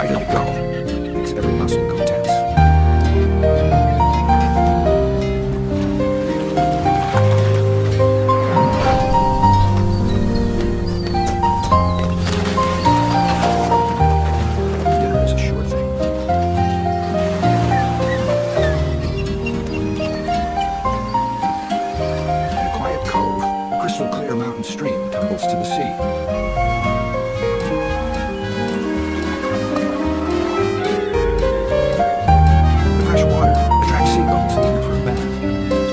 excited to go. Makes every muscle go tense. Dinner is a sure thing. In a quiet cove, a crystal clear mountain stream tumbles to the sea.